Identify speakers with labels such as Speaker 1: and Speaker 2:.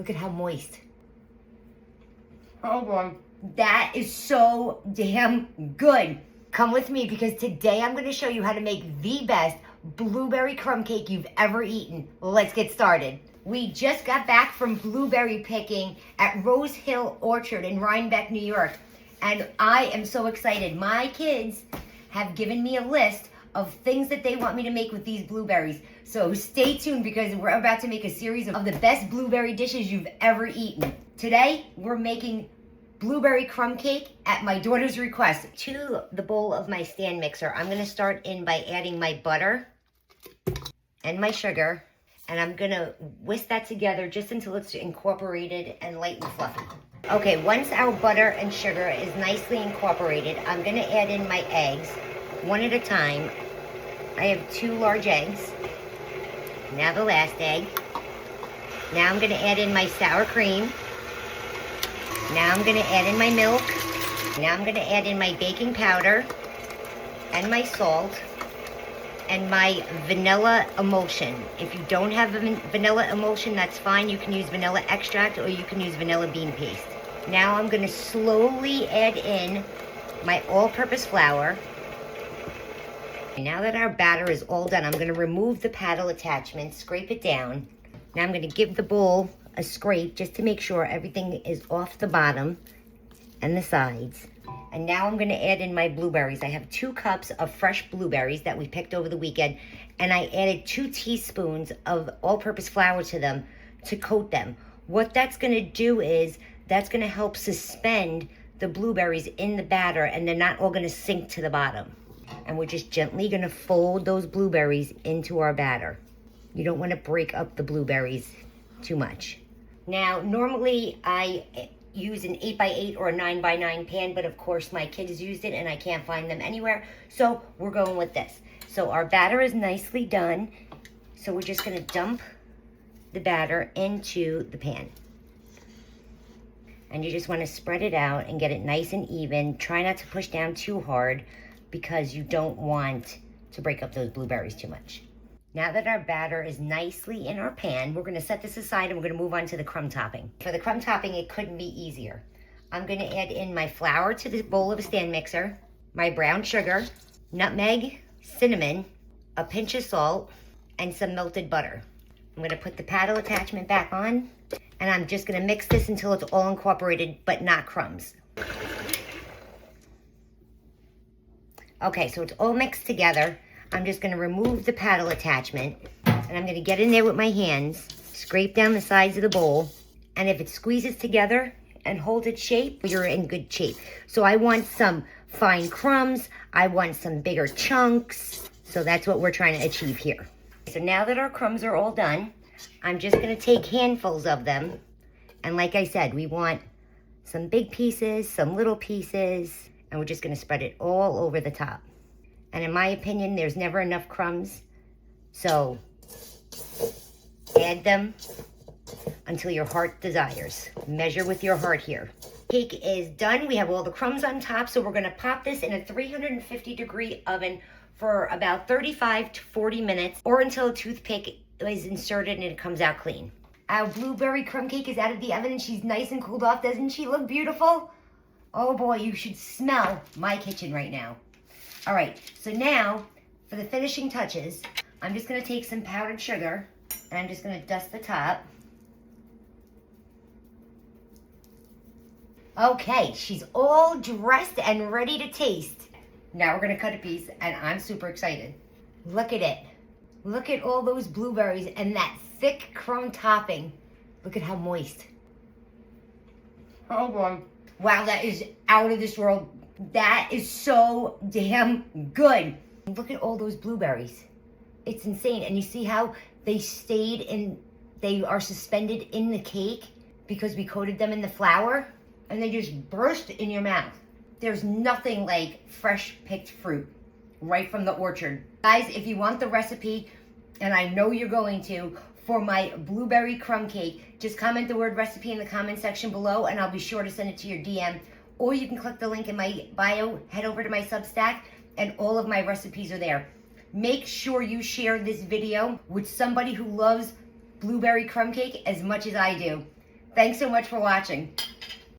Speaker 1: Look at how moist.
Speaker 2: Oh boy.
Speaker 1: That is so damn good. Come with me because today I'm going to show you how to make the best blueberry crumb cake you've ever eaten. Let's get started. We just got back from blueberry picking at Rose Hill Orchard in Rhinebeck, New York. And I am so excited. My kids have given me a list of things that they want me to make with these blueberries. So stay tuned because we're about to make a series of the best blueberry dishes you've ever eaten. Today, we're making blueberry crumb cake at my daughter's request. To the bowl of my stand mixer, I'm gonna start in by adding my butter and my sugar, and I'm gonna whisk that together just until it's incorporated and light and fluffy. Okay, once our butter and sugar is nicely incorporated, I'm gonna add in my eggs, one at a time. I have 2 large eggs. Now the last egg. Now I'm gonna add in my sour cream. Now I'm gonna add in my milk. Now I'm gonna add in my baking powder and my salt and my vanilla emulsion. If you don't have vanilla emulsion, that's fine. You can use vanilla extract or you can use vanilla bean paste. Now I'm gonna slowly add in my all-purpose flour. Now that our batter is all done, I'm gonna remove the paddle attachment, scrape it down. Now I'm gonna give the bowl a scrape just to make sure everything is off the bottom and the sides. And now I'm gonna add in my blueberries. I have 2 cups of fresh blueberries that we picked over the weekend, and I added 2 teaspoons of all-purpose flour to them to coat them. What that's gonna do is, that's gonna help suspend the blueberries in the batter and they're not all gonna sink to the bottom. And we're just gently gonna fold those blueberries into our batter. You don't wanna break up the blueberries too much. Now, normally I use an 8x8 or a 9x9 pan, but of course my kids used it and I can't find them anywhere, so we're going with this. So our batter is nicely done, so we're just gonna dump the batter into the pan. And you just wanna spread it out and get it nice and even. Try not to push down too hard because you don't want to break up those blueberries too much. Now that our batter is nicely in our pan, we're gonna set this aside and we're gonna move on to the crumb topping. For the crumb topping, it couldn't be easier. I'm gonna add in my flour to the bowl of a stand mixer, my brown sugar, nutmeg, cinnamon, a pinch of salt, and some melted butter. I'm gonna put the paddle attachment back on, and I'm just gonna mix this until it's all incorporated, but not crumbs. Okay, so it's all mixed together. I'm just gonna remove the paddle attachment, and I'm gonna get in there with my hands, scrape down the sides of the bowl, and if it squeezes together and holds its shape, you're in good shape. So I want some fine crumbs, I want some bigger chunks, so that's what we're trying to achieve here. So now that our crumbs are all done, I'm just gonna take handfuls of them, and like I said, we want some big pieces, some little pieces, and we're just gonna spread it all over the top. And in my opinion, there's never enough crumbs, so add them until your heart desires. Measure with your heart here. Cake is done. We have all the crumbs on top, so we're gonna pop this in a 350-degree oven for about 35 to 40 minutes, or until a toothpick is inserted and it comes out clean. Our blueberry crumb cake is out of the oven and she's nice and cooled off. Doesn't she look beautiful? Oh boy, you should smell my kitchen right now. All right, so now for the finishing touches, I'm just gonna take some powdered sugar and I'm just gonna dust the top. Okay, she's all dressed and ready to taste. Now we're gonna cut a piece and I'm super excited. Look at it. Look at all those blueberries and that thick crumb topping. Look at how moist.
Speaker 2: Oh boy.
Speaker 1: Wow, that is out of this world. That is so damn good. Look at all those blueberries. It's insane. And you see how they stayed in, they are suspended in the cake because we coated them in the flour and they just burst in your mouth. There's nothing like fresh picked fruit right from the orchard. Guys, if you want the recipe, and I know you're going to, for my blueberry crumb cake, just comment the word recipe in the comment section below and I'll be sure to send it to your DM. Or you can click the link in my bio, head over to my Substack, and all of my recipes are there. Make sure you share this video with somebody who loves blueberry crumb cake as much as I do. Thanks so much for watching.